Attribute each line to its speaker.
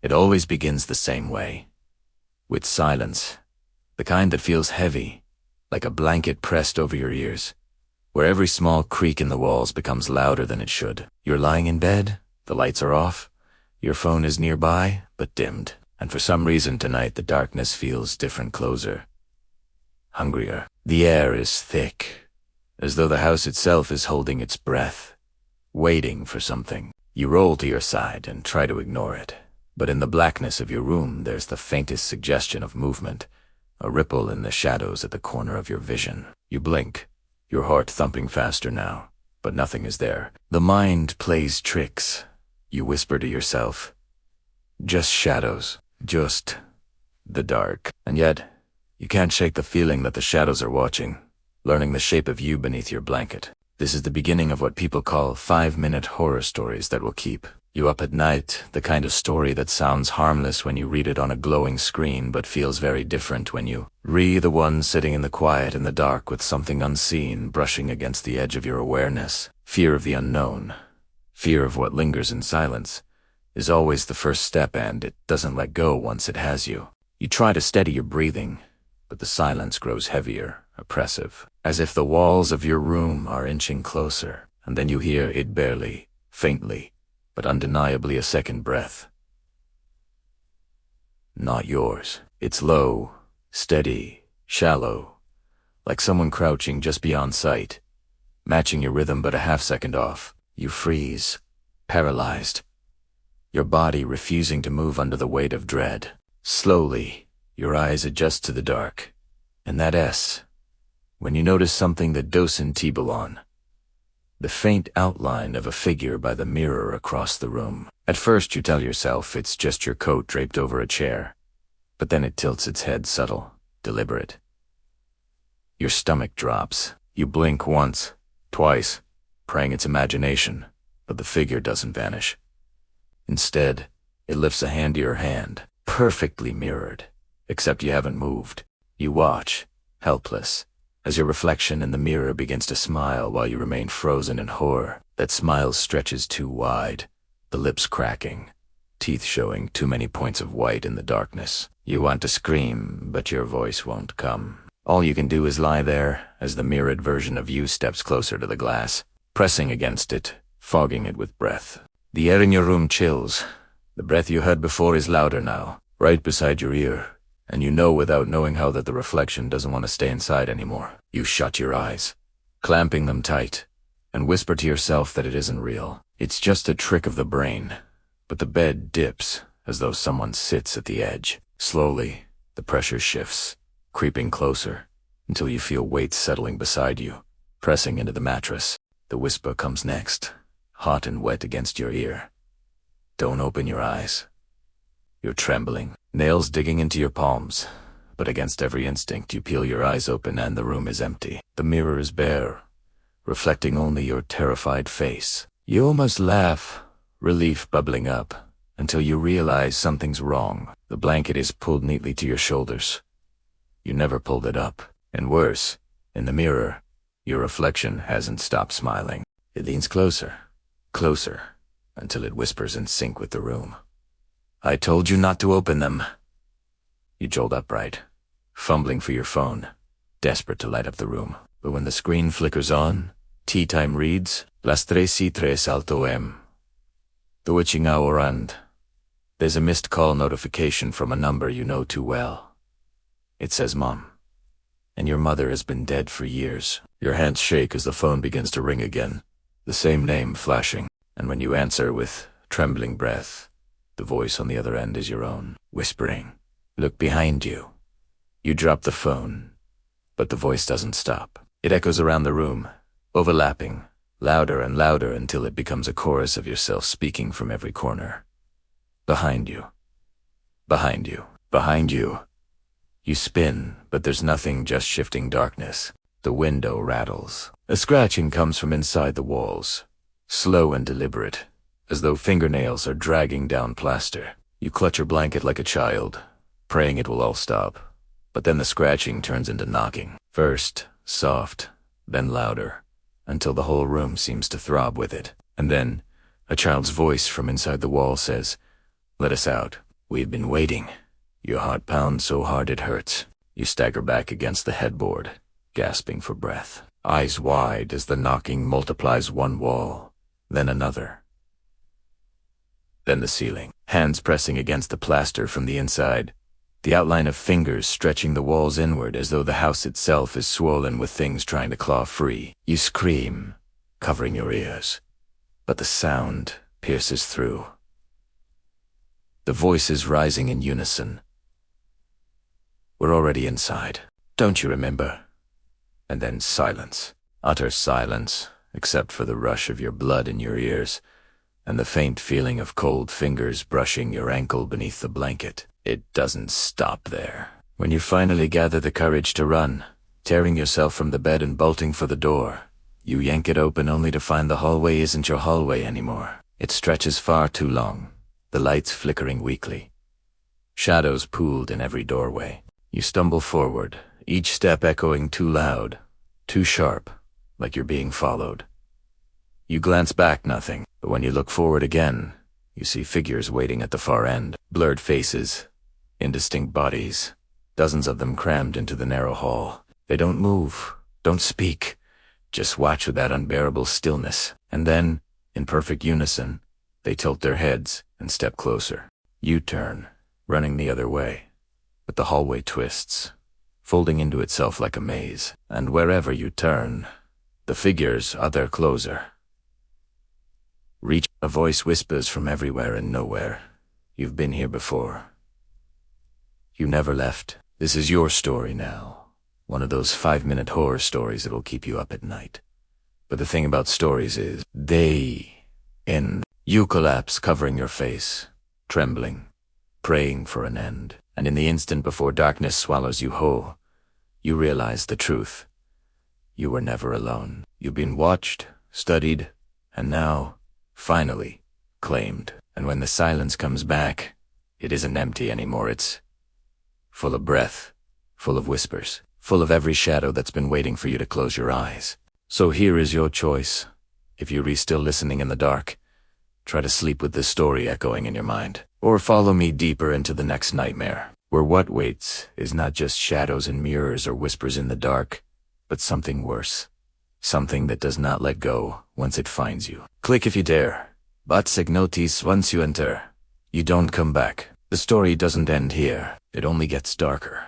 Speaker 1: It always begins the same way. With silence. The kind that feels heavy, like a blanket pressed over your ears, where every small creak in the walls becomes louder than it should. You're lying in bed, the lights are off, your phone is nearby, but dimmed, and for some reason tonight the darkness feels different, closer, hungrier. The air is thick, as though the house itself is holding its breath, waiting for something. You roll to your side and try to ignore it, but in the blackness of your room there's the faintest suggestion of movement, a ripple in the shadows at the corner of your vision. You blink, your heart thumping faster now, but nothing is there. The mind plays tricks. You whisper to yourself, just shadows, just the dark. And yet, you can't shake the feeling that the shadows are watching, learning the shape of you beneath your blanket. This is the beginning of what people call 5-minute horror stories that will keep you up at night, the kind of story that sounds harmless when you read it on a glowing screen but feels very different when you read the one sitting in the quiet in the dark with something unseen brushing against the edge of your awareness. Fear of the unknown, fear of what lingers in silence, is always the first step, and it doesn't let go once it has you. You try to steady your breathing, but the silence grows heavier, oppressive, as if the walls of your room are inching closer, and then you hear it barely, faintly, but undeniably a second breath. Not yours. It's low, steady, shallow, like someone crouching just beyond sight, matching your rhythm but a half-second off. You freeze, paralyzed, your body refusing to move under the weight of dread. Slowly, your eyes adjust to the dark, and that S, when you notice something that doesn't belong. The faint outline of a figure by the mirror across the room. At first you tell yourself it's just your coat draped over a chair, but then it tilts its head, subtle, deliberate. Your stomach drops. You blink once, twice, praying it's imagination, but the figure doesn't vanish. Instead, it lifts a hand to your hand, perfectly mirrored, except you haven't moved. You watch, helpless, as your reflection in the mirror begins to smile while you remain frozen in horror. That smile stretches too wide, the lips cracking, teeth showing too many points of white in the darkness. You want to scream, but your voice won't come. All you can do is lie there as the mirrored version of you steps closer to the glass, pressing against it, fogging it with breath. The air in your room chills. The breath you heard before is louder now, right beside your ear. And you know without knowing how that the reflection doesn't want to stay inside anymore. You shut your eyes, clamping them tight, and whisper to yourself that it isn't real. It's just a trick of the brain. But the bed dips, as though someone sits at the edge. Slowly, the pressure shifts, creeping closer, until you feel weight settling beside you, pressing into the mattress. The whisper comes next, hot and wet against your ear. Don't open your eyes. You're trembling, nails digging into your palms, but against every instinct you peel your eyes open and the room is empty. The mirror is bare, reflecting only your terrified face. You almost laugh, relief bubbling up, until you realize something's wrong. The blanket is pulled neatly to your shoulders. You never pulled it up. And worse, in the mirror, your reflection hasn't stopped smiling. It leans closer, closer, until it whispers in sync with the room. I told you not to open them. You jolt upright, fumbling for your phone, desperate to light up the room. But when the screen flickers on, tea time reads, Las 3:03 alto m. The witching hour, and there's a missed call notification from a number you know too well. It says Mom, and your mother has been dead for years. Your hands shake as the phone begins to ring again, the same name flashing, and when you answer with trembling breath, the voice on the other end is your own, whispering, look behind you. You drop the phone, but the voice doesn't stop. It echoes around the room, overlapping, louder and louder until it becomes a chorus of yourself speaking from every corner. Behind you. Behind you. Behind you. You spin, but there's nothing, just shifting darkness. The window rattles. A scratching comes from inside the walls, slow and deliberate, as though fingernails are dragging down plaster. You clutch your blanket like a child, praying it will all stop. But then the scratching turns into knocking. First, soft, then louder, until the whole room seems to throb with it. And then, a child's voice from inside the wall says, let us out. We've been waiting. Your heart pounds so hard it hurts. You stagger back against the headboard, gasping for breath, eyes wide as the knocking multiplies one wall, then another. Then the ceiling, hands pressing against the plaster from the inside, the outline of fingers stretching the walls inward as though the house itself is swollen with things trying to claw free. You scream, covering your ears, but the sound pierces through. The voices rising in unison. We're already inside. Don't you remember? And then silence. Utter silence, except for the rush of your blood in your ears, and the faint feeling of cold fingers brushing your ankle beneath the blanket. It doesn't stop there. When you finally gather the courage to run, tearing yourself from the bed and bolting for the door, you yank it open only to find the hallway isn't your hallway anymore. It stretches far too long, the lights flickering weakly. Shadows pooled in every doorway. You stumble forward, each step echoing too loud, too sharp, like you're being followed. You glance back, nothing, but when you look forward again, you see figures waiting at the far end, blurred faces, indistinct bodies, dozens of them crammed into the narrow hall. They don't move, don't speak, just watch with that unbearable stillness, and then, in perfect unison, they tilt their heads and step closer. You turn, running the other way, but the hallway twists, folding into itself like a maze, and wherever you turn, the figures are there closer. Reach, a voice whispers from everywhere and nowhere. You've been here before. You never left. This is your story now. One of those 5-minute horror stories that'll keep you up at night. But the thing about stories is, they end. You collapse, covering your face, trembling, praying for an end. And in the instant before darkness swallows you whole, you realize the truth. You were never alone. You've been watched, studied, and now, finally, claimed. And when the silence comes back, it isn't empty anymore. It's full of breath, full of whispers, full of every shadow that's been waiting for you to close your eyes. So here is your choice. If you're still listening in the dark, try to sleep with this story echoing in your mind. Or follow me deeper into the next nightmare, where what waits is not just shadows and mirrors or whispers in the dark, but something worse. Something that does not let go once it finds you. Click if you dare. But signotis, once you enter, you don't come back. The story doesn't end here. It only gets darker.